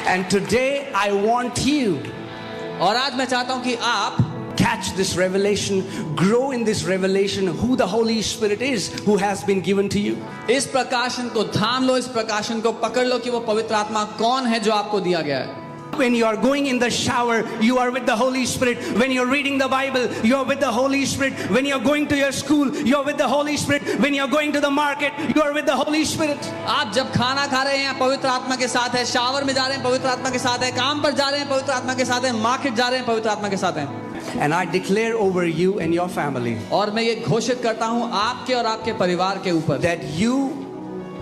And today I want you, और आज मैं चाहता हूं कि आप catch this revelation, grow in this revelation, who the Holy Spirit is who has been given to you. इस प्रकाशन को थाम लो, इस प्रकाशन को पकड़ लो कि वो पवित्र आत्मा कौन है जो आपको दिया गया है। When you are going in the shower, you are with the Holy Spirit. When you're reading the Bible, you are with the Holy Spirit. When you're going to your school, you are with the Holy Spirit. When you're going to the market, you are with the Holy Spirit. आप जब खाना खा रहे हैं पवित्र आत्मा के साथ है, शावर में जा रहे हैं पवित्र आत्मा के साथ है, काम पर जा रहे हैं पवित्र आत्मा के साथ है, मार्केट जा रहे हैं पवित्र आत्मा के साथ है। And I declare over you and your family और मैं ये घोषित करता हूँ आपके और आपके परिवार के ऊपर that you,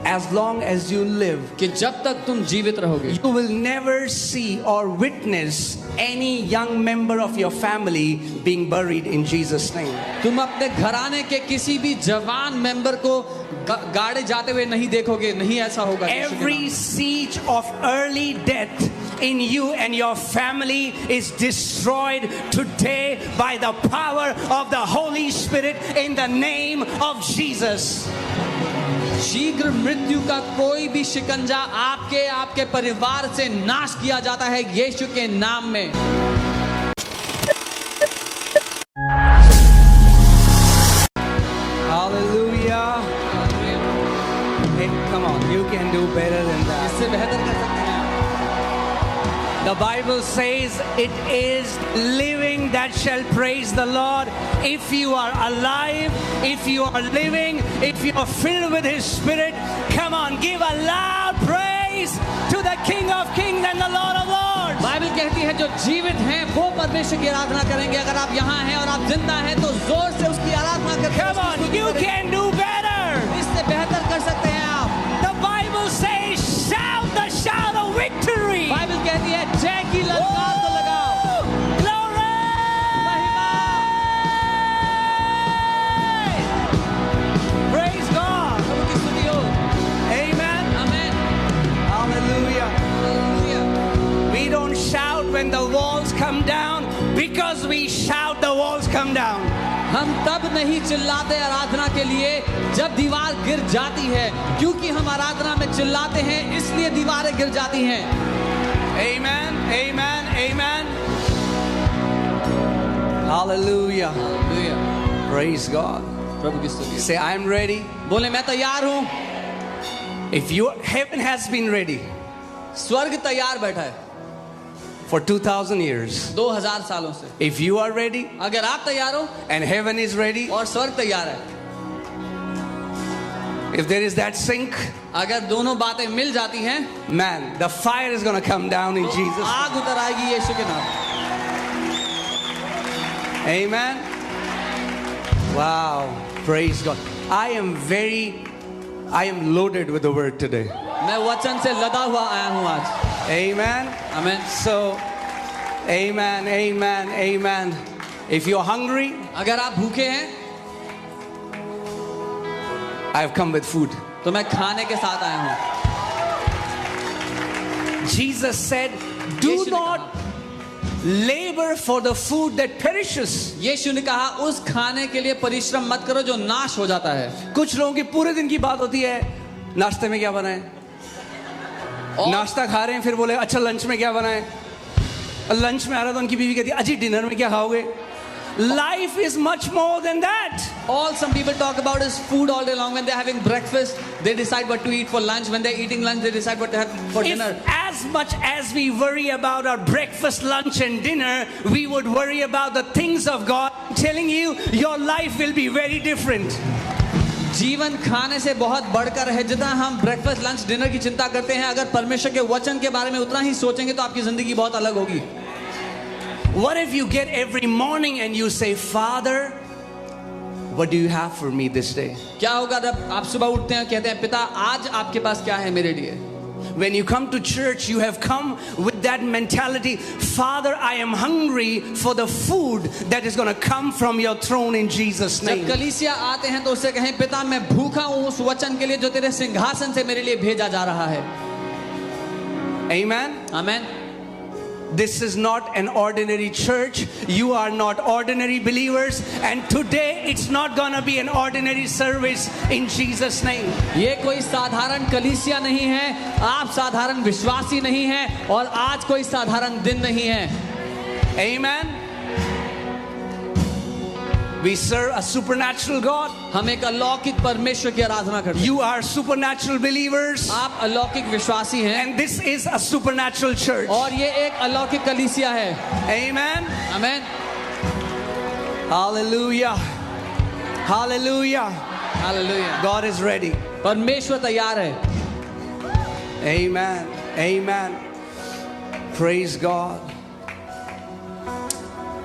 as long as you live, कि जब तक तुम जीवित रहोगे you will never see or witness any young member of your family being buried in Jesus' name. तुम अपने घराने के किसी भी जवान मेंबर को गाड़े जाते हुए नहीं देखोगे, नहीं ऐसा होगा। Every siege of early death in you and your family is destroyed today by the power of the Holy Spirit in the name of Jesus. शीघ्र मृत्यु का कोई भी शिकंजा आपके आपके परिवार से नाश किया जाता है यीशु के नाम में। Hallelujah. Hey, come on, you can do better than that. इससे बेहतर कर सकते हैं। The Bible says it is living that shall praise the Lord. If you are alive, if you are living, if you are filled with His Spirit, come on, give a loud praise to the King of Kings and the Lord of Lords. Bible कहती है जो जीवित हैं वो परमेश्वर की आराधना करेंगे। अगर आप यहाँ हैं और आप जिंदा हैं तो जोर से उसकी आराधना करें। Come on, you can do better. इससे बेहतर कर सकते हैं आप। The Bible says, shout the shout of victory. Bible कहती है जय की ललकार को लगाओ। Glory! Praise God. प्रभु की स्तुति हो। Amen. आमीन। Hallelujah. Hallelujah. We don't shout when the walls come down. Because we shout, the walls come down. हम तब नहीं चिल्लाते आराधना के लिए जब दीवार गिर जाती है, क्योंकि हम आराधना में चिल्लाते हैं इसलिए दीवारें गिर जाती हैं। Amen. Amen. Amen. Hallelujah. Hallelujah. Praise God. प्रभु की स्तुति। Say, I'm ready. बोले मैं तैयार हूँ। If your heaven has been ready स्वर्ग तैयार बैठा है for 2000 years, 2000 सालों से। if you are ready अगर आप तैयार हो and heaven is ready, और स्वर्ग तैयार है, if there is that sync, अगर दोनों बातें मिल जाती हैं, man, the fire is going to come down in Jesus' name. आग उतर आएगी यीशु के नाम। Amen. Wow. Praise God. I am loaded with the word today. मैं वचन से लदा हुआ आया हूँ आज। Amen. आमीन। So, amen, amen, amen. If you're hungry, अगर आप भूखे हैं I've come with food. तो मैं खाने के साथ आया हूँ। Jesus said, do यीशु ने not labor for the food that perishes. यीशु ने कहा उस खाने के लिए परिश्रम मत करो जो नाश हो जाता है। कुछ लोगों की पूरे दिन की बात होती है, नाश्ते में क्या बनाएं? नाश्ता खा रहे हैं, फिर बोले अच्छा लंच में क्या बनाएं? लंच में आ रहा तो उनकी बीवी कहती है अजी डिनर में क्या खाओगे? Life is much more than that. All some people talk about is food all day long. When they're having breakfast, they decide what to eat for lunch. When they're eating lunch, they decide what to have for dinner. If as much as we worry about our breakfast, lunch and dinner, we would worry about the things of God, I'm telling you, your life will be very different. जीवन खाने से बहुत बढ़कर है। जितना हम breakfast lunch dinner की चिंता करते हैं, अगर परमेश्वर के वचन के बारे में उतना ही सोचेंगे तो आपकी जिंदगी बहुत अलग होगी। What if you get every morning and you say, Father, what do you have for me this day? क्या होगा जब आप सुबह उठते हैं कहते हैं पिता आज आपके पास क्या है मेरे लिए? When you come to church, you have come with that mentality, Father, I am hungry for the food that is going to come from your throne in Jesus' जब name. कलीसिया आते हैं तो उससे कहें पिता मैं भूखा हूँ उस वचन के लिए जो तेरे सिंहासन से मेरे लिए भेजा जा रहा है। Amen. आमीन। This is not an ordinary church. You are not ordinary believers. And today it's not gonna be an ordinary service in Jesus' name. ये कोई साधारण कलीसिया नहीं है, आप साधारण विश्वासी नहीं हैं, और आज कोई साधारण दिन नहीं है. Amen. We serve a supernatural God. हम एक अलौकिक परमेश्वर की आराधना करते हैं. You are supernatural believers. आप अलौकिक विश्वासी हैं, And this is a supernatural church. और ये एक अलौकिक कलीसिया है. Amen. Amen. Hallelujah. Hallelujah. Hallelujah. God is ready. परमेश्वर तैयार है. Amen. Amen. Praise God.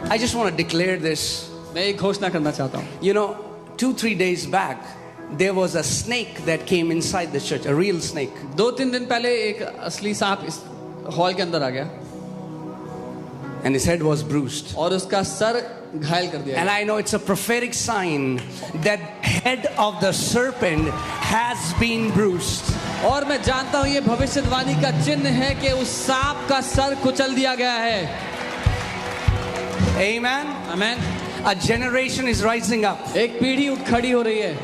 I just want to declare this. मैं एक घोषणा करना चाहता हूँ. You know, 2-3 days back, there was a snake that came inside the church, a real snake. 2-3 दिन पहले एक असली सांप इस हॉल के अंदर आ गया, And his head was bruised. और उसका सर घायल कर दिया. And I know it's a prophetic sign that head of the serpent has been bruised. और मैं जानता हूँ ये भविष्यवाणी का चिन्ह है कि उस सांप का सर कुचल दिया गया है. Amen. Amen. A generation is rising up एक पीढ़ी उठ खड़ी हो रही है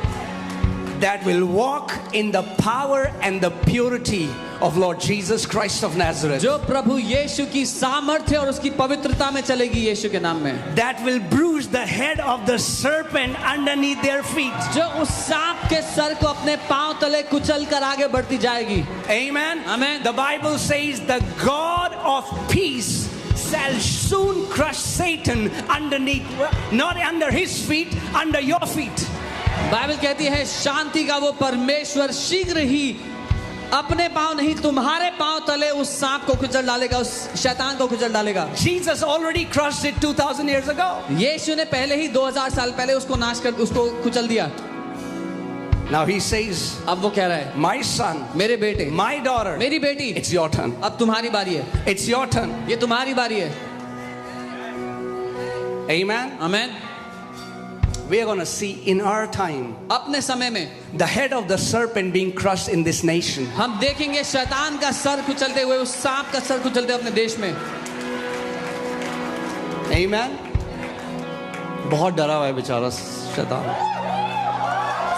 that will walk in the power and the purity of Lord Jesus Christ of Nazareth. जो प्रभु यीशु की सामर्थ्य और उसकी पवित्रता में चलेगी यीशु के नाम में. That will bruise the head of the serpent underneath their feet. जो उस सांप के सर को अपने पांव तले कुचल कर आगे बढ़ती जाएगी. Amen. Amen. The Bible says the God of peace shall soon crush Satan underneath, not under his feet, under your feet. Bible कहती है शांति का वो परमेश्वर शीघ्र ही अपने पांव नहीं तुम्हारे पांव तले उस सांप को कुचल डालेगा, उस शैतान को कुचल डालेगा. Jesus already crushed it 2000 years ago. यीशु ने पहले ही 2000 साल पहले उसको नाश कर उसको कुचल दिया. Now he says, अब वो कह रहा है my son, मेरे बेटे, my daughter, मेरी बेटी, it's your turn. अब तुम्हारी बारी है. It's your turn. ये तुम्हारी बारी है. Amen. Amen. We are going to see in our time अपने समय में the head of the serpent being crushed in this nation. हम देखेंगे शैतान का सर कुचलते हुए, उस सांप का सर कुचलते हुए अपने देश में. Amen. बहुत डरा हुआ है बेचारा शैतान.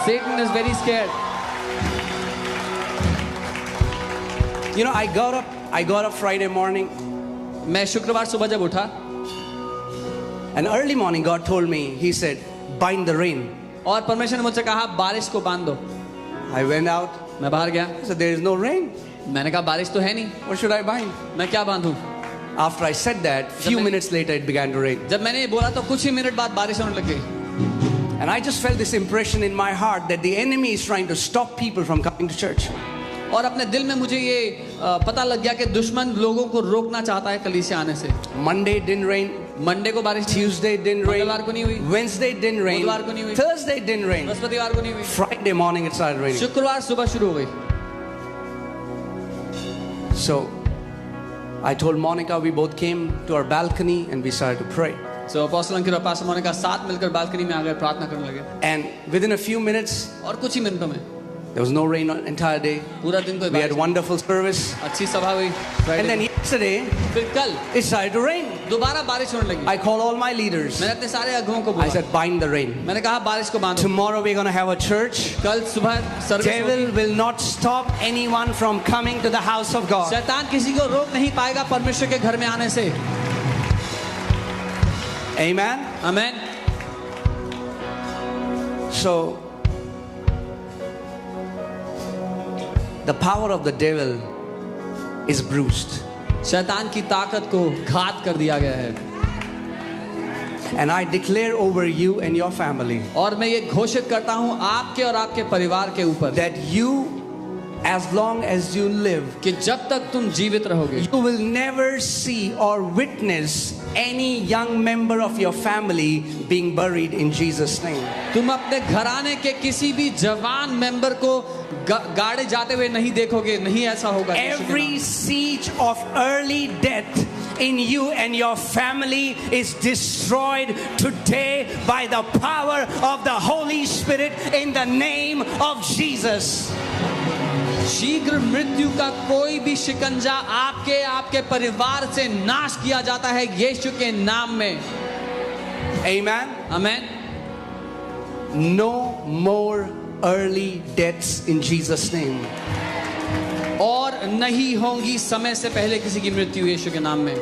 Satan is very scared. You know, I got up Friday morning, मैं शुक्रवार सुबह जब उठा, and early morning God told me, he said, bind the rain. और परमेश्वर ने मुझसे कहा बारिश को बांध दो. I went out, मैं बाहर गया, I said, there is no rain. मैंने कहा बारिश तो है नहीं, What should I bind? मैं क्या बांधूं. After I said that, few minutes later it began to rain. जब मैंने ये बोला तो कुछ ही मिनट बाद बारिश होने लग गई. And I just felt this impression in my heart that the enemy is trying to stop people from coming to church. और अपने दिल में मुझे ये पता लग गया कि दुश्मन लोगों को रोकना चाहता है कलीसिया आने से. Monday didn't rain. मंडे को बारिश, Tuesday didn't rain. मंगलवार को नहीं हुई, Wednesday didn't rain. बुधवार को नहीं हुई, Thursday didn't rain. बृहस्पतिवार को नहीं हुई, Friday morning it started raining. शुक्रवार सुबह शुरू हो गई. So I told Monica, we both came to our balcony and we started to pray. So apostle Ankit और पास्टर मोनिका साथ मिलकर बालकनी में आ गए, प्रार्थना करने लगे. And within a few minutes, और कुछ ही मिनटों में there was no rain on entire day. पूरा दिन कोई We had बारिश, wonderful service. अच्छी सभा हुई. And then Friday yesterday, फिर कल it started to rain. दोबारा बारिश होने लगी. I called all my leaders. मैंने अपने सारे अगुओं को I बोला, said, bind the rain. मैंने कहा बारिश को बांधो. Tomorrow we're going to have a church. कल सुबह सर्विस Devil होगी. will not stop anyone from coming to the house of God. शैतान किसी को रोक नहीं पाएगा परमेश्वर के घर में आने से. Amen. Amen. So the power of the devil is bruised. शैतान की ताकत को घात कर दिया गया है. And I declare over you and your family और मैं ये घोषित करता हूँ आपके और आपके परिवार के ऊपर that you, as long as you live, कि जब तक तुम जीवित रहोगे you will never see or witness any young member of your family being buried in Jesus' name. तुम अपने घराने के किसी भी जवान मेंबर को गाड़े जाते हुए नहीं देखोगे. नहीं ऐसा होगा. Every siege of early death in you and your family is destroyed today by the power of the Holy Spirit in the name of Jesus. शीघ्र मृत्यु का कोई भी शिकंजा आपके परिवार से नाश किया जाता है यीशु के नाम में। Amen. Amen. No more early deaths in Jesus' name. और नहीं होंगी समय से पहले किसी की मृत्यु यीशु के नाम में।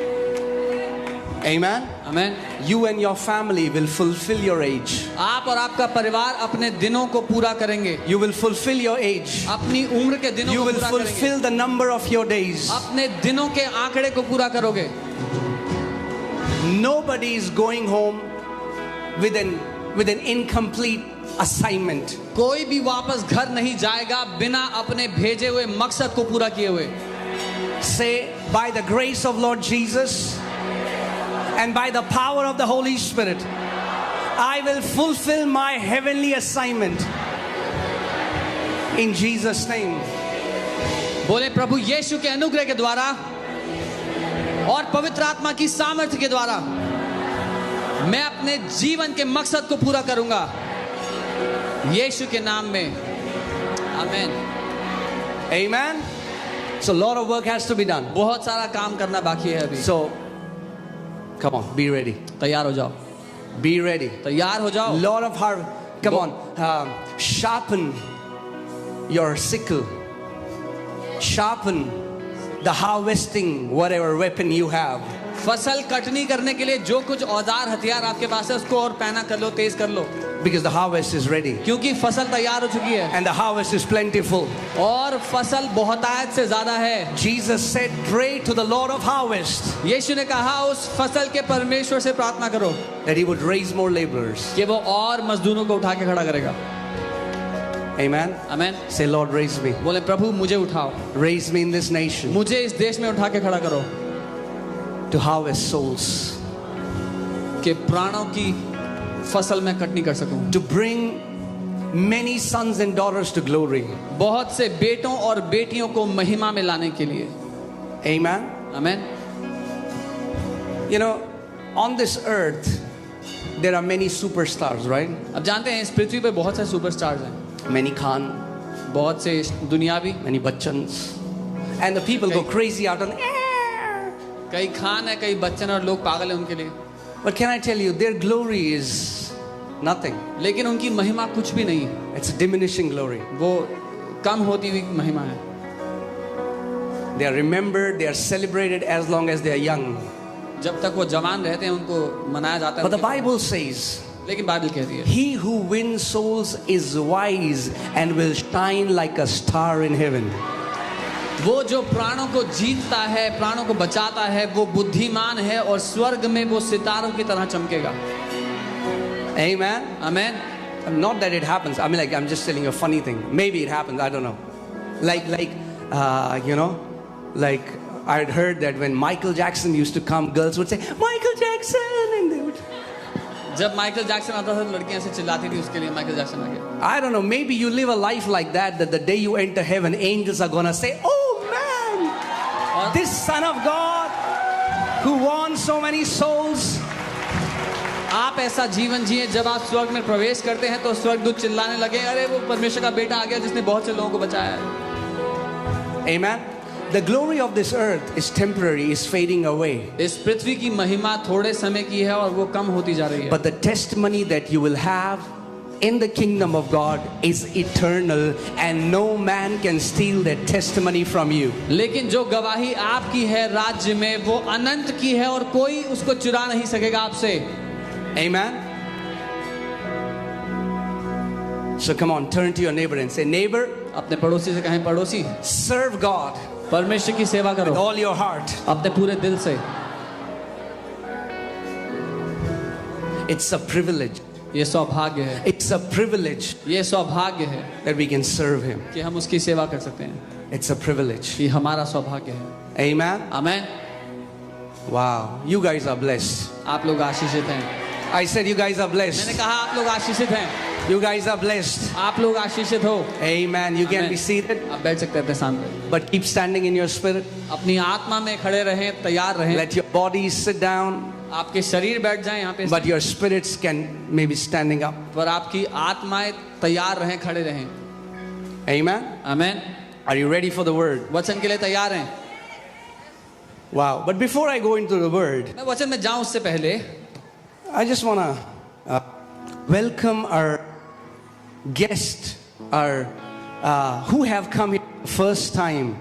Amen. Amen. You and your family will fulfill your age. आप और आपका परिवार अपने दिनों को पूरा करेंगे। You will fulfill your age. अपनी उम्र के दिनों You को will पूरा करेंगे। fulfill the number of your days. अपने दिनों के आंकड़े को पूरा करोगे। Nobody is going home with an incomplete assignment. कोई भी वापस घर नहीं जाएगा बिना अपने भेजे हुए मकसद को पूरा किए हुए। Say, by the grace of Lord Jesus and by the power of the Holy Spirit, I will fulfill my heavenly assignment in Jesus' name. बोले प्रभु यीशु के अनुग्रह के द्वारा और पवित्र आत्मा की सामर्थ्य के द्वारा मैं अपने जीवन के मकसद को पूरा करूंगा यीशु के नाम में। आमेन। Amen. So a lot of work has to be done. बहुत सारा काम करना बाकी है अभी। So come on, be ready. तैयार हो जाओ। Be ready. तैयार हो जाओ। Lot of hard. Come on, sharpen your sickle. Sharpen the harvesting whatever weapon you have. फसल कटनी करने के लिए जो कुछ औजार हथियार आपके पास है उसको और पैना कर लो, तेज कर लो। Because the harvest is ready. क्योंकि फसल तैयार हो चुकी है। And the harvest is plentiful. और फसल बहुतायत से ज्यादा है। Jesus said, pray to the Lord of harvest. यीशु ने कहा उस फसल के परमेश्वर से प्रार्थना करो That he would raise more laborers. कि वो और मजदूरों को उठा के खड़ा करेगा। Amen. आमेन। Say, Lord, raise me. बोले प्रभु मुझे उठाओ, Raise me in this nation मुझे इस देश में उठा के खड़ा करो to harvest souls. कि प्राणों की फसल मैं कटनी कर सकूं। To bring many sons and daughters to glory. बहुत से बेटों और बेटियों को महिमा में लाने के लिए। Amen. Amen. You know, on this earth, there are many superstars, right? अब जानते हैं इस पृथ्वी पे बहुत से सुपरस्टार्स हैं, Many Khan, बहुत से दुनियावी, many Bachchans. And the people go crazy out on air. कई खान है, कई बच्चन और लोग पागल हैं उनके लिए। But can I tell you, their glory is nothing. लेकिन उनकी महिमा कुछ भी नहीं, It's a diminishing glory. वो कम होती हुई महिमा है। They are remembered, they are celebrated as long as they are young. जब तक वो जवान रहते हैं उनको मनाया जाता है। But the Bible says, लेकिन बाइबल कहती है he who wins souls is wise and will shine like a star in heaven. वो जो प्राणों को जीतता है, प्राणों को बचाता है, वो बुद्धिमान है और स्वर्ग में वो सितारों की तरह चमकेगा। Amen. Amen. Not that it happens. I mean, like, I'm just telling you a funny thing. Maybe it happens. I don't know. You know, like I had heard that when Michael Jackson used to come, girls would say, Michael Jackson, and they would. जब Michael Jackson आता था लड़कियां ऐसे चिल्लाती थी उसके लिए Michael Jackson आ गया। I don't know. Maybe you live a life like that the day you enter heaven, angels are gonna say, "Oh man, this Son of God who won so many souls." आप ऐसा जीवन जिए जब आप स्वर्ग में प्रवेश करते हैं तो स्वर्गदूत चिल्लाने लगे, अरे वो परमेश्वर का बेटा आ गया जिसने बहुत से लोगों को बचाया है। Amen. The glory of this earth is temporary, is fading away. इस पृथ्वी की महिमा थोड़े समय की है और वो कम होती जा रही है। But the testimony that you will have in the kingdom of God is eternal, and no man can steal that testimony from you. लेकिन जो गवाही आपकी है राज्य में वो अनंत की है और कोई उसको चुरा नहीं सकेगा आपसे। Amen. So come on, turn to your neighbor and say, neighbor, अपने पड़ोसी से कहें, पड़ोसी serve God परमेश्वर की सेवा करो with all your heart. अपने पूरे दिल से। It's a privilege. ये सौभाग्य है, It's a privilege ये सौभाग्य है that we can serve Him. कि हम उसकी सेवा कर सकते हैं। It's a privilege. ये हमारा सौभाग्य है। Amen. Amen. Wow, you guys are blessed. आप लोग आशीषित हैं। I said you guys are मैंने blessed. कहा आप लोग आशीषित हैं। You guys are blessed. आप लोग आशीषित हो। Amen. You can Amen. be seated, आप बैठ सकते हैं अपने सामने। but keep standing in your spirit. अपनी आत्मा में खड़े रहें, तैयार रहें। Let your bodies sit down, आपके शरीर बैठ जाएं यहाँ पे, but your spirits can maybe standing up. पर आपकी आत्माएं तैयार रहें, खड़े रहें। Amen. Amen. Are you ready for the word? वचन के लिए तैयार हैं? Wow. But before I go into the word, मैं वचन में जाऊं उससे पहले I just want to welcome our guest, our who have come here first time.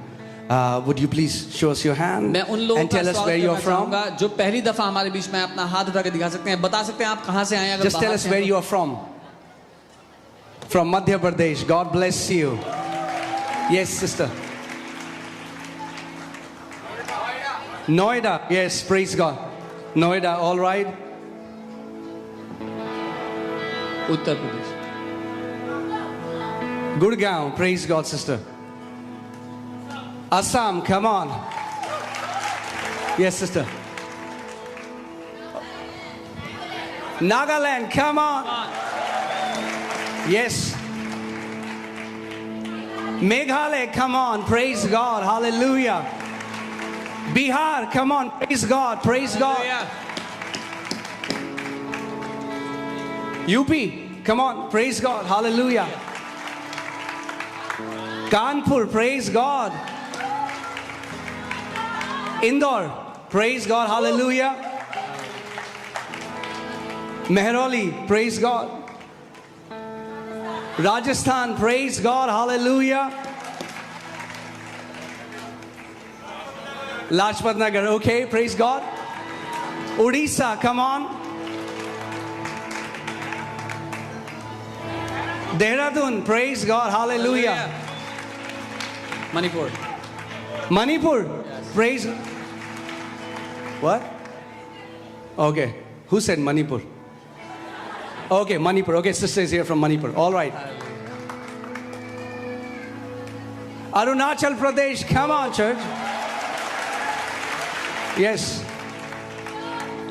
Would you please show us your hand मैं उन लोगों and का tell us where स्वागत you are करना from? चाहूंगा जो पहली दफा हमारे बीच में अपना हाथ उठा के दिखा सकते हैं, बता सकते हैं आप कहां से आए हैं? अगर Just tell बाहर us से where हैं you are from. From Madhya Pradesh. God bless you. Yes, sister. Noida. Yes, praise God. Noida, all right. तो Uttar Pradesh. Gurgaon, praise God, sister. Assam, come on. Yes, sister. Nagaland, come on. Yes. Meghalaya, come on. Praise God. Hallelujah. Bihar, come on. Praise God. Praise God. UP, come on. Praise God. Hallelujah. Kanpur, praise God. Indore, praise God. Hallelujah. Mehrauli, praise God. Rajasthan, praise God. Hallelujah. Lajpat Nagar, okay, praise God. Odisha, come on. Dehradun, praise God. Hallelujah. Manipur. Manipur, praise. What? Okay. Who said Manipur? Okay, Manipur. Okay, sister is here from Manipur. All right. Arunachal Pradesh, come on, church. Yes.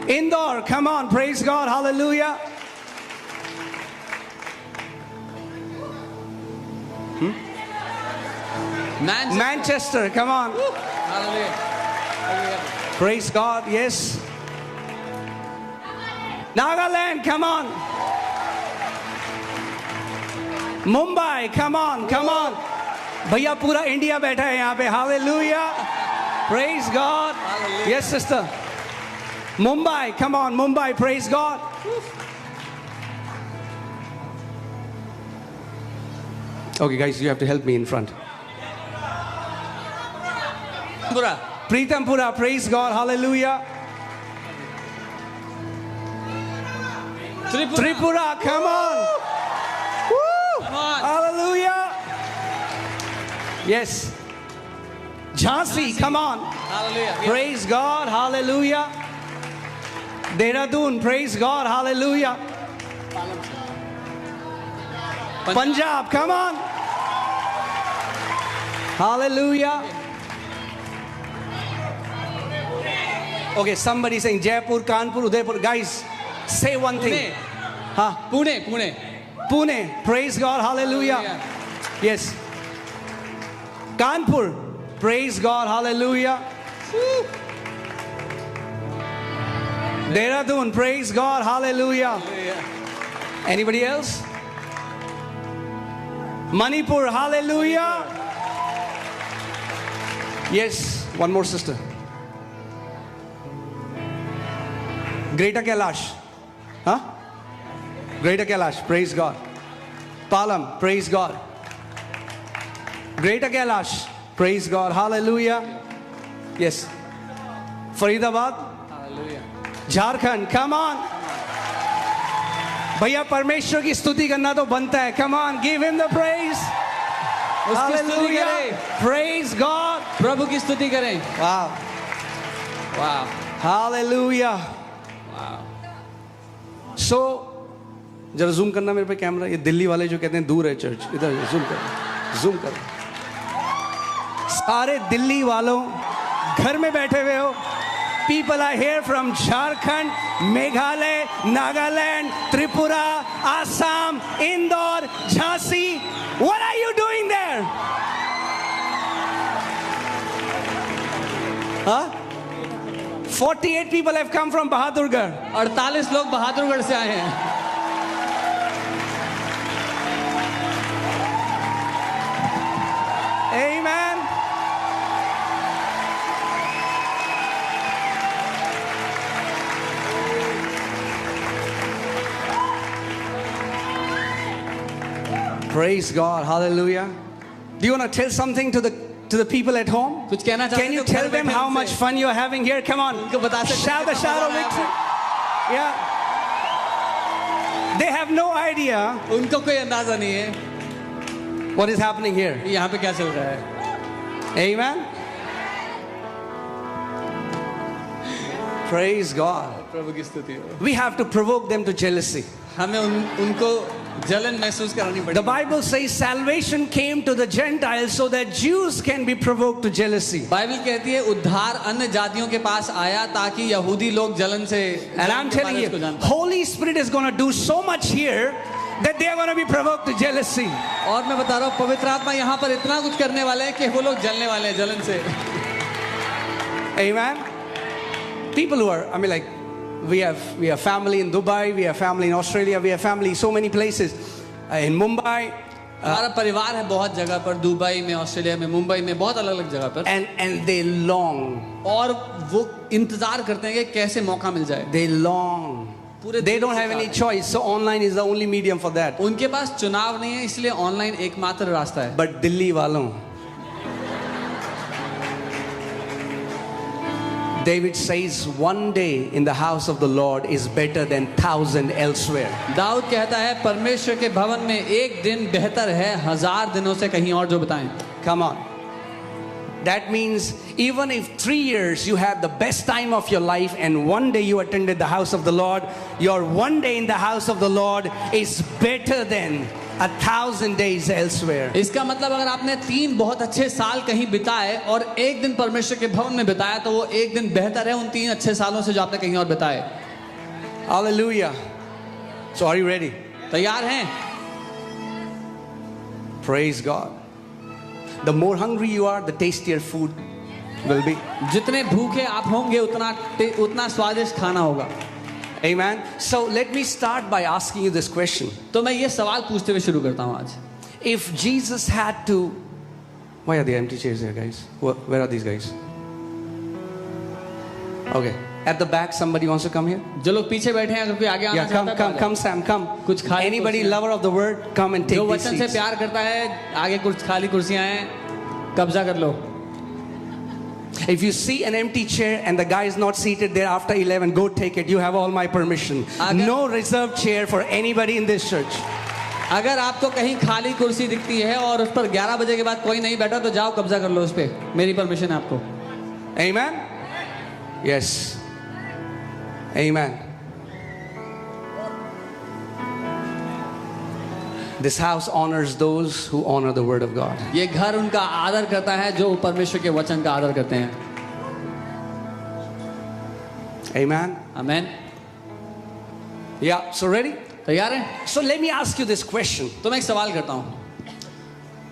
Indore, come on, praise God, hallelujah. Manchester, come on, praise God, yes. Nagaland, come on. Mumbai, come on, come on. भैया पूरा India बैठा है यहाँ पे, hallelujah. Praise God. Yes, sister. Mumbai, come on, Mumbai, praise God. Okay, guys, you have to help me in front. Pritampura, praise God, hallelujah. Tripura, come on. Woo! Hallelujah. Yes. Jhansi, come on. Hallelujah. Praise God, hallelujah. Dehradun, praise God, hallelujah. Punjab, come on. Hallelujah. Okay, somebody saying Jaipur, Kanpur, Udaipur. Guys, say one thing. Huh? Pune Pune Pune, praise God, hallelujah. Yes. Kanpur, praise God, hallelujah. Dehradun, praise God, hallelujah. Anybody else? Manipur, hallelujah. Yes, one more sister. Greater Kailash. Huh? Greater Kailash, praise God. Palam, praise God. Greater Kailash, praise God, hallelujah. Yes. Faridabad, Jharkhand, come on. भैया परमेश्वर की स्तुति करना तो बनता है. Come on, give him the praise. उसकी स्तुति Hallelujah. करें, Praise God. प्रभु की स्तुति करें. Wow. वाह Hallelujah. So, जरा जूम करना मेरे पे कैमरा. ये दिल्ली वाले जो कहते हैं दूर है चर्च, इधर जूम करो, जूम करो. सारे दिल्ली वालों घर में बैठे हुए हो. People are here from Jharkhand, Meghalaya, Nagaland, Tripura, Assam, Indore, Jhansi. What are you doing there? Huh? 48 people have come from Bahadurgarh. 48 लोग बहादुरगढ़ से आए हैं. Amen. Praise God. Hallelujah. Do you want to tell something to the people at home? कुछ कहना चाहते Can you हो घर tell them बैठे how उनसे? much fun you're having here? Come on. उनको बता सकते Shout the हैं shout of कितना victory. मजा Yeah. They have no idea आ रहा है। उनको कोई अंदाजा नहीं है what is happening here. यहाँ पे क्या चल रहा है। Amen. Praise God. प्रभु की स्तुति हो। We have to provoke them to jealousy. हमें उनको जलन महसूस करानी The पड़ेगी। Bible says salvation came to the Gentiles so that Jews can be provoked to jealousy. Bible कहती है उद्धार अन्य जातियों के पास आया ताकि यहूदी लोग जलन से And I'm telling you, जानते। Holy Spirit is going to do so much here that they are going to be provoked to jealousy. और मैं बता रहा हूँ पवित्र आत्मा यहाँ पर इतना कुछ करने वाले हैं कि वो लोग जलने वाले हैं जलन से। Amen. People who are, I mean, like, we have family in Dubai, we have family in Australia, we have family so many places. In Mumbai, हमारा परिवार है बहुत जगह पर, दुबई में, ऑस्ट्रेलिया में, मुंबई में, बहुत अलग अलग जगह पर। and they long. और वो इंतजार करते हैं कि कैसे मौका मिल जाए। They long. They don't have any choice, so online is the only medium for that. उनके पास चुनाव नहीं है, इसलिए ऑनलाइन एकमात्र रास्ता है। But Delhi walon, David says one day in the house of the Lord is better than 1,000 elsewhere. Dawood कहता है परमेश्वर के भवन में एक दिन बेहतर है 1000 दिनों से कहीं और जो बताएं। Come on. That means even if 3 years you had the best time of your life and one day you attended the house of the Lord, your one day in the house of the Lord is better than 1,000 days elsewhere. इसका मतलब अगर आपने 3 बहुत अच्छे साल कहीं बिताए और एक दिन परमेश्वर के भवन में बिताया तो वो एक दिन बेहतर है उन 3 अच्छे सालों से जो आपने कहीं और बिताए। Hallelujah. So are you ready? तैयार हैं? Praise God. The more hungry you are, the tastier food will be. जितने भूखे आप होंगे उतना स्वादिष्ट खाना होगा। Amen. So let me start by asking you this question. तो मैं ये सवाल पूछते हुए शुरू करता हूँ आज। If Jesus had to, why are the empty chairs here, guys? Where are these guys? Okay, at the back, somebody wants to come here. जो लोग पीछे बैठे हैं अगर कोई आगे आना Yeah, come, चाहता है come, तो आ come, Sam, come. कुछ खाली Anybody कुर्सियां। lover of the word, come and take जो these वचन से seats. प्यार करता है आगे कुछ खाली कुर्सियां हैं कब्जा कर लो। If you see an empty chair and the guy is not seated there after 11, go take it. You have all my permission. अगर- No reserved chair for anybody in this church. अगर आपको कहीं खाली कुर्सी दिखती है और उस पर 11 बजे के बाद कोई नहीं बैठा तो जाओ कब्जा कर लो उस पे, मेरी परमिशन है आपको। Amen? Yes. Amen. This house honors those who honor the word of God. ये घर उनका आदर करता है जो परमेश्वर के वचन का आदर करते हैं। Amen? आमेन। Yeah, so ready? तैयार हैं? So let me ask you this question. तो मैं एक सवाल करता हूँ,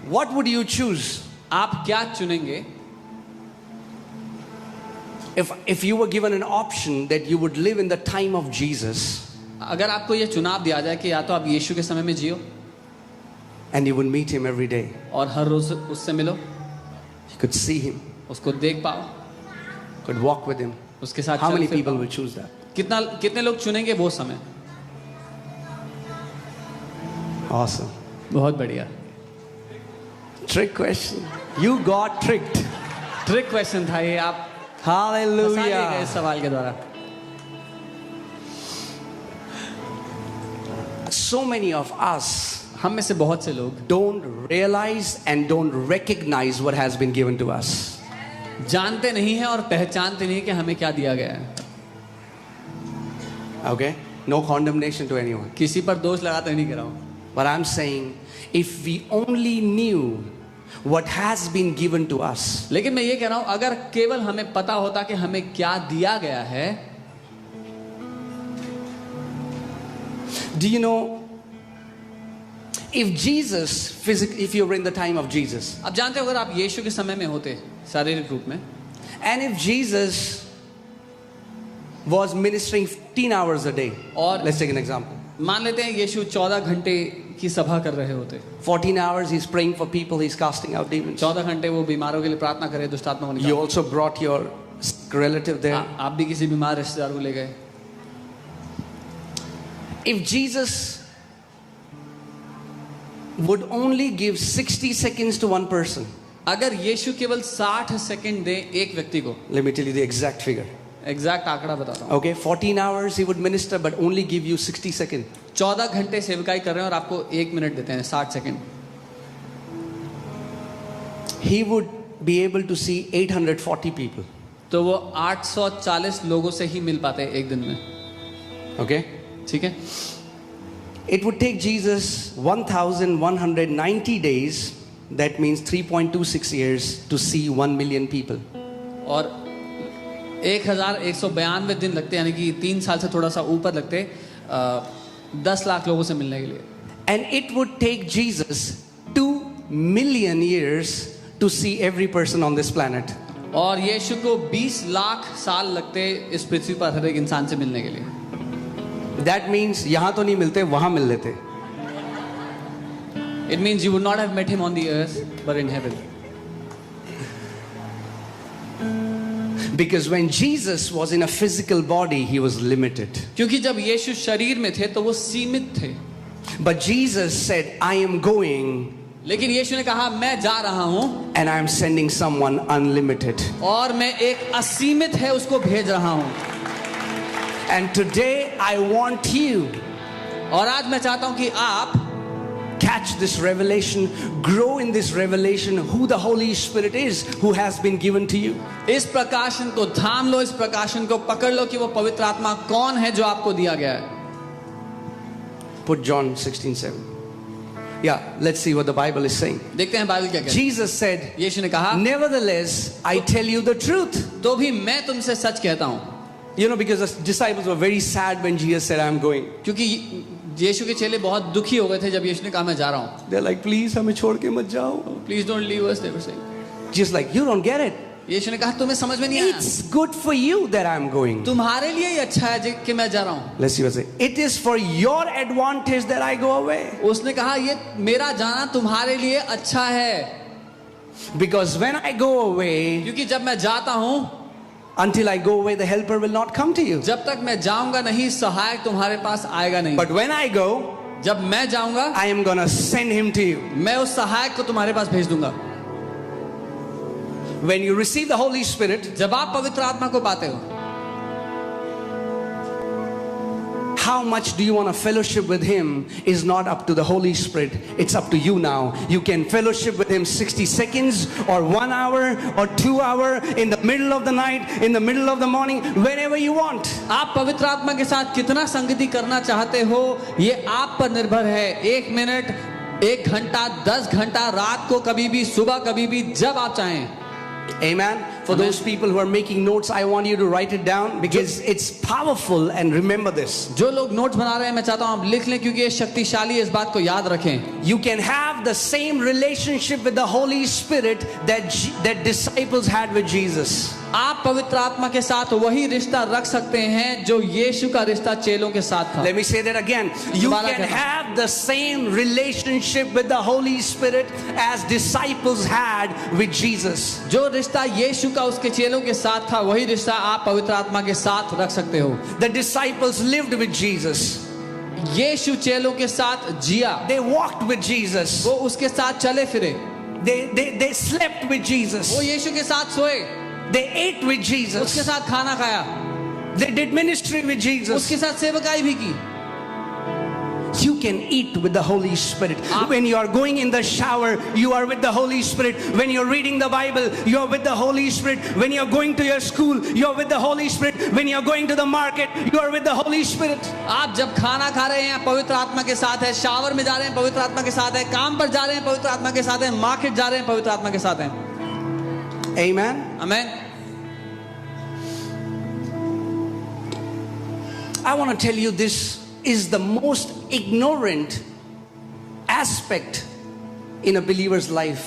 What would you choose आप क्या चुनेंगे if you were given an option that you would live in the time of Jesus अगर आपको ये चुनाव दिया जाए कि या तो आप यीशु के समय में जियो and you would meet him every day? और हर रोज उससे मिलो, You could see him, उसको देख पाओ, could walk with him. उसके साथ How चल many फिर people पाओ। will choose that? कितने लोग चुनेंगे वो समय? Awesome. बहुत बढ़िया। Trick question. You got tricked. Trick question था ये, आप फंसा लिए गए Hallelujah. इस सवाल के द्वारा। So many of us हम में से बहुत से लोग don't realize and don't recognize what has been given to us. जानते नहीं हैं और पहचानते नहीं कि हमें क्या दिया गया है। Okay? No condemnation to anyone. किसी पर दोष लगाते नहीं कर रहा हूँ, But I'm saying, if we only knew what has been given to us, लेकिन मैं ये कह रहा हूँ अगर केवल हमें पता होता कि हमें क्या दिया गया है। do you know, if you were in the time of Jesus, आप जानते हो अगर आप यीशु के समय में होते शारीरिक रूप में, and if Jesus was ministering 15 hours a day, और let's take an example. मान लेते हैं यीशु 14 घंटे की सभा कर रहे होते। 14 hours he's praying for people, he's casting out demons. 14 घंटे वो बीमारों के लिए प्रार्थना करे, दुष्ट आत्मा को You निकाले। also brought your relative there. आप भी किसी बीमार रिश्तेदार को ले गए। If Jesus would only give 60 seconds to one person, अगर यीशु केवल 60 सेकंड दे एक व्यक्ति को, let me tell you the exact figure. Exact आंकड़ा बताता हूँ। Okay, 14 hours he would minister but only give you 60 seconds. 14 घंटे सेवकाई कर रहे हैं और आपको 1 मिनट देते हैं, 60 second. He would be able to see 840 people. तो वो 840 लोगों से ही मिल पाते हैं एक दिन में। Okay? ठीक है। It would take Jesus 1190 days, that means 3.26 years, to see 1 million people. और 1192 दिन लगते, यानी कि 3 साल से थोड़ा सा ऊपर लगते 10 लाख लोगों से मिलने के लिए। And it would take Jesus 2 million years to see every person on this planet. और यीशु को 20 लाख साल लगते इस पृथ्वी पर हर एक इंसान से मिलने के लिए। That means यहाँ तो नहीं मिलते, वहाँ मिल लेते। It means you would not have met him on the earth, but in heaven. Because when Jesus was in a physical body, he was limited. क्योंकि जब यीशु शरीर में थे तो वो सीमित थे। But Jesus said, I am going लेकिन यीशु ने कहा मैं जा रहा हूँ and I am sending someone unlimited. और मैं एक असीमित है उसको भेज रहा हूँ। And today I want you और आज मैं चाहता हूँ कि आप catch this revelation, grow in this revelation who the Holy Spirit is who has been given to you. इस प्रकाशन को थाम लो, इस प्रकाशन को पकड़ लो कि वो पवित्र आत्मा कौन है जो आपको दिया गया है। Put John 16:7. Yeah, let's see what the Bible is saying. देखते हैं बाइबल क्या कहती है। Jesus said, यीशु ने कहा nevertheless, I tell you the truth. तो भी मैं तुमसे सच कहता हूँ। You know, because the disciples were very sad when Jesus said, I am going. क्योंकि यीशु के चेले बहुत दुखी हो गए थे जब यीशु ने कहा मैं जा रहा हूँ। They're like, please, हमें छोड़ के मत जाओ. Please don't leave us, they were saying. Just like, you don't get it. यीशु ने कहा तुम्हें समझ में नहीं आया। It's good for you that I am going. तुम्हारे लिए ही अच्छा है कि मैं जा रहा हूँ। Let's see what it says. It is for your advantage that I go away. उसने कहा ये मेरा जाना तुम्हारे लिए अच्छा है। Because when I go away, क्योंकि जब मैं जाता हूँ, until I go away, the helper will not come to you. जब तक मैं जाऊंगा नहीं सहायक तुम्हारे पास आएगा नहीं। But when I go, जब मैं जाऊंगा I am gonna send him to you. मैं उस सहायक को तुम्हारे पास भेज दूंगा। When you receive the Holy Spirit, जब आप पवित्र आत्मा को पाते हो, how much do you want to fellowship with him is not up to the Holy Spirit. It's up to you now. You can fellowship with him 60 seconds or 1 hour or 2 hours, in the middle of the night, in the middle of the morning, whenever you want. आप पवित्र आत्मा के साथ कितना संगति करना चाहते हो ये आप पर निर्भर है। 1 मिनट, 1 घंटा, 10 घंटा, रात को कभी भी, सुबह कभी भी, जब आप चाहें। Amen. For Amen. those people who are making notes, I want you to write it down because it's powerful, and remember this. जो लोग नोट्स बना रहे हैं मैं चाहता हूं आप लिख लें क्योंकि ये शक्तिशाली है, इस बात को याद रखें। You can have the same relationship with the Holy Spirit that disciples had with Jesus. आप पवित्र आत्मा के साथ वही रिश्ता रख सकते हैं जो यीशु का रिश्ता चेलों के साथ था। Let me say that again. You दोबारा can कहता हूं। have the same relationship with the Holy Spirit as disciples had with Jesus. जो रिश्ता यीशु का उसके चेलों के साथ था वही रिश्ता आप पवित्र आत्मा के साथ रख सकते हो। The disciples lived with Jesus. यीशु चेलों के साथ जिया, They walked with Jesus. वो उसके साथ चले फिरे, They slept with Jesus. वो यीशु के साथ सोए, They ate with उसके Jesus. साथ खाना खाया, They did ministry with Jesus. उसके साथ सेवकाई भी की। You can eat with the Holy Spirit. आप- When you are going in the shower, you are with the Holy Spirit. When you're reading the Bible, you are with the Holy Spirit. When you're going to your school, you are with the Holy Spirit. When you're going to the market, you are with the Holy Spirit. आप जब खाना खा रहे हैं पवित्र आत्मा के साथ है, शावर में जा रहे हैं पवित्र आत्मा के साथ है, काम पर जा रहे हैं पवित्र आत्मा के साथ है, मार्केट जा रहे हैं पवित्र आत्मा के साथ है। Amen. Amen. I want to tell you, this is the most ignorant aspect in a believer's life.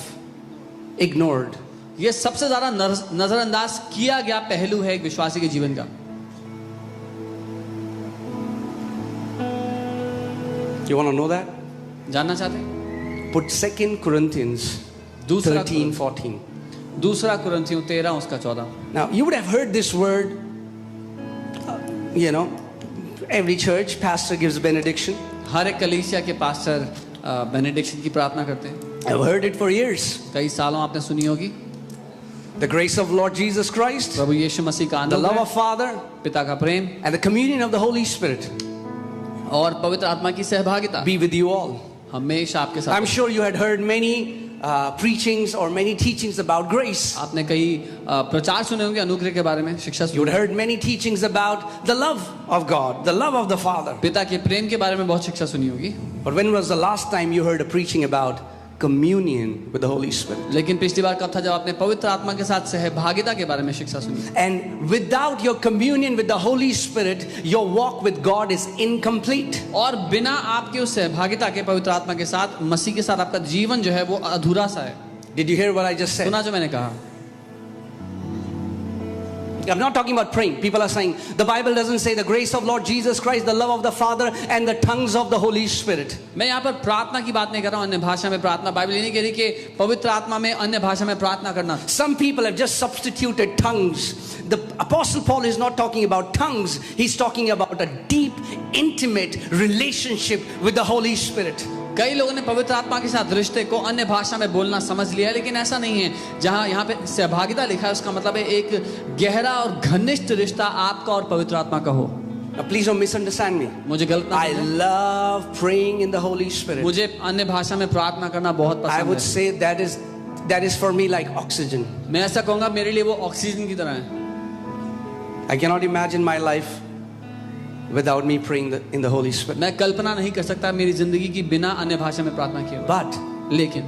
Ignored. ये सबसे ज्यादा नजरअंदाज किया गया पहलू है एक विश्वासी के जीवन का। You want to know that? जानना चाहते हैं? Put 2 Corinthians दूसरा 13:14. दूसरा कुरिन्थियों 13 उसका 14. Now, you would have heard this word, every church, pastor gives benediction. हर एक कलीसिया के पास्टर बेनेडिक्शन की प्रार्थना करते हैं. I've heard it for years. कई सालों आपने सुनी होगी. The grace of Lord Jesus Christ, प्रभु यीशु मसीह का the love अनुग्रह, of Father, पिता का प्रेम and the communion of the Holy Spirit और पवित्र आत्मा की सहभागिता be with you all. हमेशा आपके साथ. I'm sure you had heard many preachings or many teachings about grace. आपने कई प्रचार सुने होंगे अनुग्रह के बारे में, शिक्षा You सुनी. had heard many teachings about the love of God, the love of the Father. पिता के प्रेम के बारे में बहुत शिक्षा सुनी होगी. But when was the last time you heard a preaching about communion with the Holy Spirit? लेकिन पिछली बार कब था जब आपने पवित्र आत्मा के साथ सहभागिता के बारे में शिक्षा सुनी. And without your communion with the Holy Spirit, your walk with God is incomplete. और बिना आपके उस सहभागिता के पवित्र आत्मा के साथ मसीह के साथ आपका जीवन जो है वो अधूरा सा है. Did you hear what I just said? सुना जो मैंने कहा. I'm not talking about praying. People are saying the Bible doesn't say the grace of Lord Jesus Christ, the love of the Father, and the tongues of the Holy Spirit. मैं यहाँ पर प्रार्थना की बात नहीं कर रहा हूँ. अन्य भाषा में प्रार्थना बाइबल ये नहीं कह रही कि पवित्र आत्मा में अन्य भाषा में प्रार्थना करना. Some people have just substituted tongues. The Apostle Paul is not talking about tongues. He's talking about a deep, intimate relationship with the Holy Spirit. कई लोगों ने पवित्र आत्मा के साथ रिश्ते को अन्य भाषा में बोलना समझ लिया है, लेकिन ऐसा नहीं है. जहाँ यहाँ पे सहभागिता लिखा है उसका मतलब है एक गहरा और घनिष्ठ रिश्ता आपका और पवित्र आत्मा का हो. Now, please don't misunderstand me. मुझे गलत ना I समझें. love praying in the Holy Spirit. मुझे अन्य भाषा में प्रार्थना करना बहुत I पसंद would है. say that is for me like oxygen. मैं ऐसा कहूँगा मेरे लिए वो ऑक्सीजन की तरह है. I cannot imagine my life without me praying in the Holy Spirit. मैं कल्पना नहीं कर सकता मेरी जिंदगी की बिना अन्य भाषा में प्रार्थना किए हुए. But लेकिन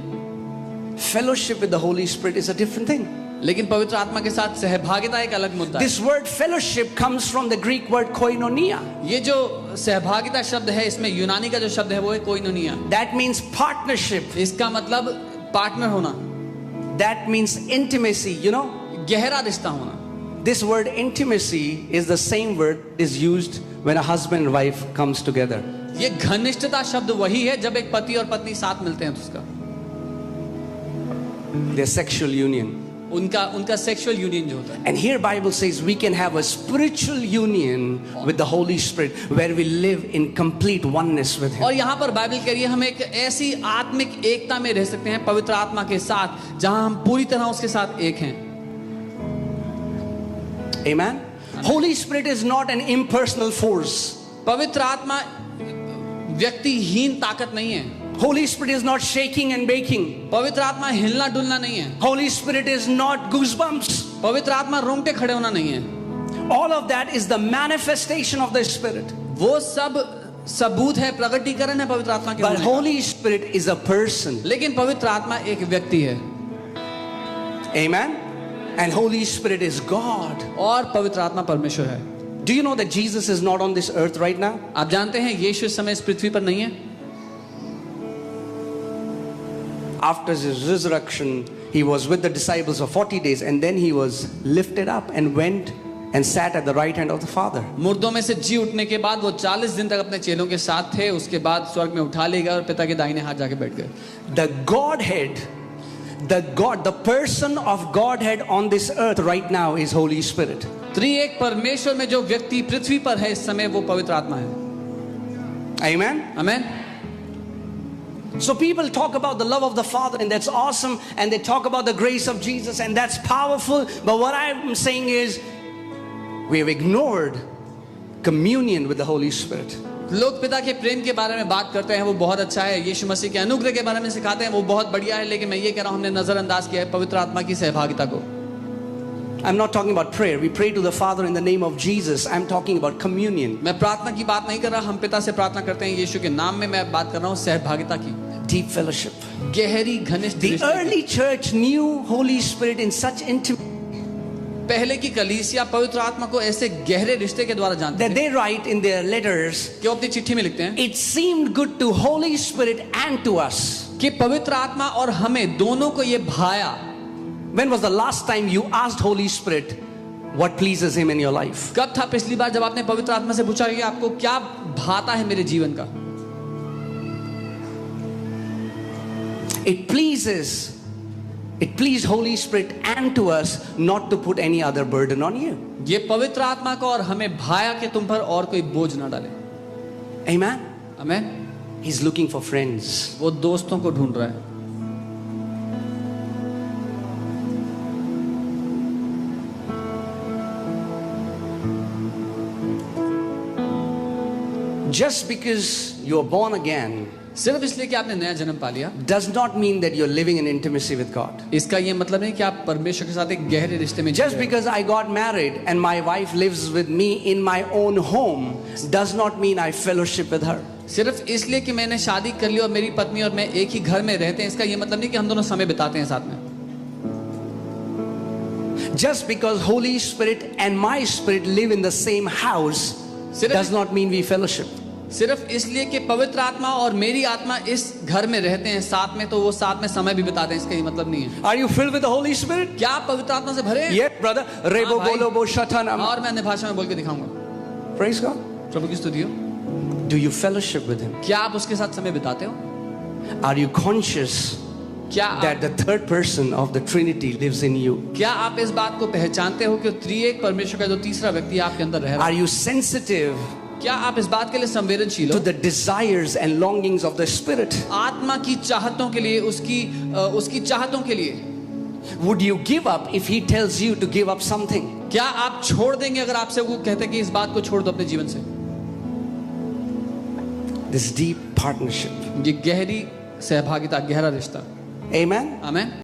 fellowship with the Holy Spirit is a different thing. लेकिन पवित्र आत्मा के साथ सहभागिता एक अलग मुद्दा है. This word fellowship comes from the Greek word koinonia. ये जो सहभागिता शब्द है इसमें यूनानी का जो शब्द है वो है कोइनोनिया. That means partnership. इसका मतलब पार्टनर होना, That means intimacy, गहरा रिश्ता होना. This word intimacy is the same word is used when a husband and wife comes together. ये घनिष्ठता शब्द वही है जब एक पति और पत्नी साथ मिलते हैं तो उसका Their sexual union. उनका सेक्सुअल यूनियन जो होता है. And here Bible says we can have a spiritual union with the Holy Spirit where we live in complete oneness with और Him. यहाँ पर बाइबल कह रही है हम एक ऐसी आत्मिक एकता में रह सकते हैं पवित्र आत्मा के साथ जहां हम पूरी तरह उसके साथ एक हैं. Amen? Holy Spirit is not an impersonal force. पवित्र आत्मा व्यक्तिहीन ताकत नहीं है. Holy Spirit is not shaking and baking. पवित्र आत्मा हिलना डुलना नहीं है. Holy Spirit is not goosebumps. पवित्र आत्मा रोंगटे खड़े होना नहीं है. All of that is the manifestation of the Spirit. वो सब सबूत है, प्रकटीकरण है पवित्र आत्मा के But होने का. Holy Spirit is a person. लेकिन पवित्र आत्मा एक व्यक्ति है. Amen? And Holy Spirit is God. और पवित्र आत्मा परमेश्वर है. Do you know that Jesus is not on this earth right now? आप जानते हैं यीशु इस समय इस पृथ्वी पर नहीं है. After his resurrection, he was with the disciples for 40 days and then he was lifted up and went and sat at the right hand of the Father. मुर्दों में से जी उठने के बाद वो 40 दिन तक अपने चेलों के साथ थे. उसके बाद स्वर्ग में उठा लिए गए और पिता के दाहिने हाथ जाके बैठ गए. The Godhead, the person of Godhead on this earth right now is Holy Spirit. त्रिएक परमेश्वर में जो व्यक्ति पृथ्वी पर है इस समय वो पवित्र आत्मा है. Amen? Amen. So people talk about the love of the Father and that's awesome, and they talk about the grace of Jesus and that's powerful, but what I'm saying is we have ignored communion with the Holy Spirit. लोग पिता के प्रेम के बारे में बात करते हैं वो बहुत अच्छा है. यीशु मसीह के अनुग्रह के बारे में सिखाते हैं वो बहुत बढ़िया है. लेकिन मैं ये कह रहा हूँ हमने नजरअंदाज किया है पवित्र आत्मा की सहभागिता को. I'm not talking about prayer. We pray to the Father in the name of Jesus. I'm talking about communion. मैं प्रार्थना की बात नहीं कर रहा. हम पिता से प्रार्थना करते हैं यीशु के नाम में. मैं बात कर रहा हूँ सहभागिता की. Deep fellowship. गहरी घनिष्ठ The रिश्ते की. early church knew Holy Spirit in such intimate पहले की कलीसिया पवित्र आत्मा को ऐसे गहरे रिश्ते के द्वारा जानते that थे they write in their letters, कि वो अपनी चिट्ठी में लिखते हैं it seemed good to Holy Spirit and to us. कि पवित्र आत्मा और हमें दोनों को ये भाया. When was the last time you asked Holy Spirit what pleases Him in your life? कब था पिछली बार जब आपने पवित्र आत्मा से पूछा कि आपको क्या भाता है मेरे जीवन का. It pleased Holy Spirit and to us not to put any other burden on you. ये पवित्र आत्मा को और हमें भाया कि तुम पर और कोई बोझ ना डाले। Amen. Amen. He's looking for friends. वो दोस्तों को ढूंढ रहा है। Just because you're born again सिर्फ इसलिए कि आपने नया जन्म पा लिया, does not mean that you're living in intimacy with God. इसका ये मतलब नहीं कि आप परमेश्वर के साथ एक गहरे रिश्ते में जी Just रहे हो। because I got married and my wife lives with me in my own home does not mean I fellowship with her. सिर्फ इसलिए कि मैंने शादी कर ली और मेरी पत्नी और मैं एक ही घर में रहते हैं, इसका ये मतलब नहीं कि हम दोनों समय बिताते हैं साथ में। Just because Holy Spirit and my spirit live in the same house does not mean we fellowship. सिर्फ इसलिए कि पवित्र आत्मा और मेरी आत्मा इस घर में रहते हैं साथ में, तो वो साथ में समय भी बिताते हैं, इसका ये मतलब नहीं है। Are you filled with the Holy Spirit? क्या आप पवित्र आत्मा से भरे हैं? Yes, brother. Rebo भाई। bolo bo shatanam. और मैं अन्य भाषा में बोल के दिखाऊंगा। Praise God. प्रभु की स्तुति हो। Do you fellowship with Him? क्या आप उसके साथ समय बिताते हो? Are you conscious क्या that the third person of the Trinity lives in you? क्या आप इस बात को पहचानते हो कि त्रिएक परमेश्वर का जो तीसरा व्यक्ति आपके अंदर रह रहा Are है? you sensitive क्या आप इस बात के लिए संवेदनशील to हो? the desires and longings of the Spirit? आत्मा की चाहतों के लिए, उसकी चाहतों के लिए Would you give up if He tells you to give up something? क्या आप छोड़ देंगे अगर आपसे वो कहते हैं कि इस बात को छोड़ दो अपने जीवन से? This deep partnership. ये गहरी सहभागिता, गहरा रिश्ता। Amen. आमेन।